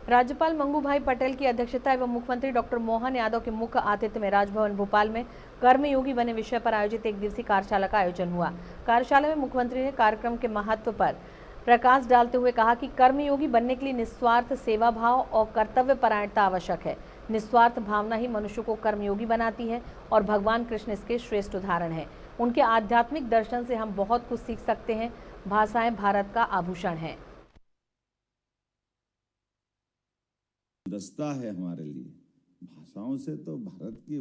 राज्यपाल मंगू भाई पटेल की अध्यक्षता एवं मुख्यमंत्री डॉक्टर मोहन यादव के मुख्य आतिथ्य में राजभवन भोपाल में कर्मयोगी बने विषय पर आयोजित एक दिवसीय कार्यशाला का आयोजन हुआ। कार्यशाला में मुख्यमंत्री ने कार्यक्रम के महत्व पर प्रकाश डालते हुए कहा कि कर्मयोगी बनने के लिए निस्वार्थ सेवा भाव और कर्तव्य परायणता आवश्यक है। निस्वार्थ भावना ही मनुष्य को कर्मयोगी बनाती है और भगवान कृष्ण इसके श्रेष्ठ उदाहरण है। उनके आध्यात्मिक दर्शन से हम बहुत कुछ सीख सकते हैं। भाषाएं भारत का आभूषण है। दस्ता है हमारे लिए। भाषाओं से तो भारत की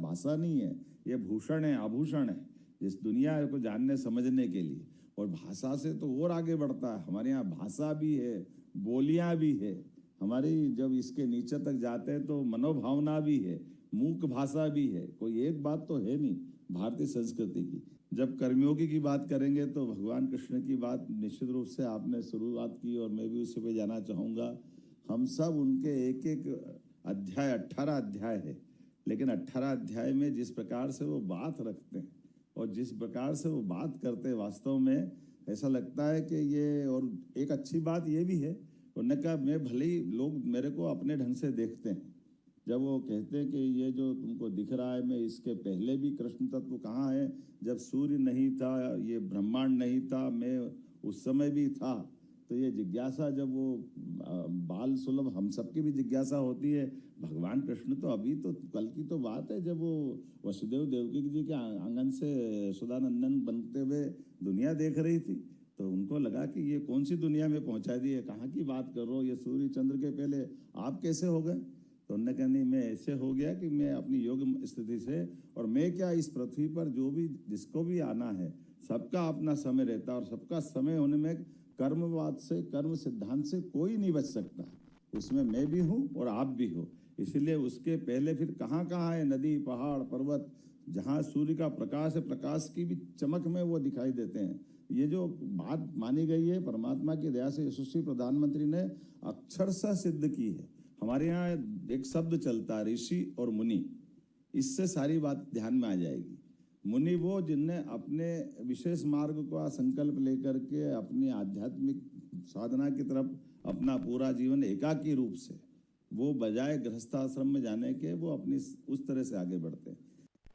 भाषा नहीं है, ये भूषण है, आभूषण है इस दुनिया को जानने समझने के लिए। और भाषा से तो और आगे बढ़ता है। हमारे यहाँ भाषा भी है, बोलियां भी है। हमारी जब इसके नीचे तक जाते हैं तो मनोभावना भी है, मूक भाषा भी है। कोई एक बात तो है नहीं भारतीय संस्कृति की। जब कर्मयोगी की बात करेंगे तो भगवान कृष्ण की बात निश्चित रूप से आपने शुरुआत की और मैं भी उसी पे जाना चाहूँगा। हम सब उनके एक एक अध्याय 18 अध्याय है, लेकिन 18 अध्याय में जिस प्रकार से वो बात रखते हैं और जिस प्रकार से वो बात करते हैं, वास्तव में ऐसा लगता है कि ये। और एक अच्छी बात ये भी है, उन्होंने कहा मैं भले ही लोग मेरे को अपने ढंग से देखते हैं। जब वो कहते हैं कि ये जो तुमको दिख रहा है, मैं इसके पहले भी कृष्ण तत्व कहाँ है, जब सूर्य नहीं था, ये ब्रह्मांड नहीं था, मैं उस समय भी था। तो ये जिज्ञासा जब वो बाल सुलभ हम सबकी भी जिज्ञासा होती है। भगवान कृष्ण तो अभी तो कल की तो बात है जब वो वसुदेव देवकी जी के आंगन से सुदानंदन बनते हुए दुनिया देख रही थी, तो उनको लगा कि ये कौन सी दुनिया में पहुंचा दी है, कहाँ की बात कर रहे हो, ये सूर्य चंद्र के पहले आप कैसे हो गए। तो उन्होंने कहा नहीं, मैं ऐसे हो गया कि मैं अपनी योग स्थिति से, और मैं क्या इस पृथ्वी पर जो भी जिसको भी आना है सबका अपना समय रहता है और सबका समय होने में कर्मवाद से, कर्म सिद्धांत से कोई नहीं बच सकता। उसमें मैं भी हूँ और आप भी हो। इसलिए उसके पहले फिर कहाँ कहाँ है नदी, पहाड़, पर्वत, जहाँ सूर्य का प्रकाश है, प्रकाश की भी चमक में वो दिखाई देते हैं। ये जो बात मानी गई है परमात्मा की दया से यशस्वी प्रधानमंत्री ने अक्षरशः सिद्ध की है। हमारे यहाँ एक शब्द चलता है ऋषि और मुनि, इससे सारी बात ध्यान में आ जाएगी। मुनि वो जिनने अपने विशेष मार्ग का संकल्प लेकर के अपनी आध्यात्मिक साधना की तरफ अपना पूरा जीवन एकाकी रूप से, वो बजाय गृहस्थाश्रम में जाने के वो अपनी उस तरह से आगे बढ़ते हैं।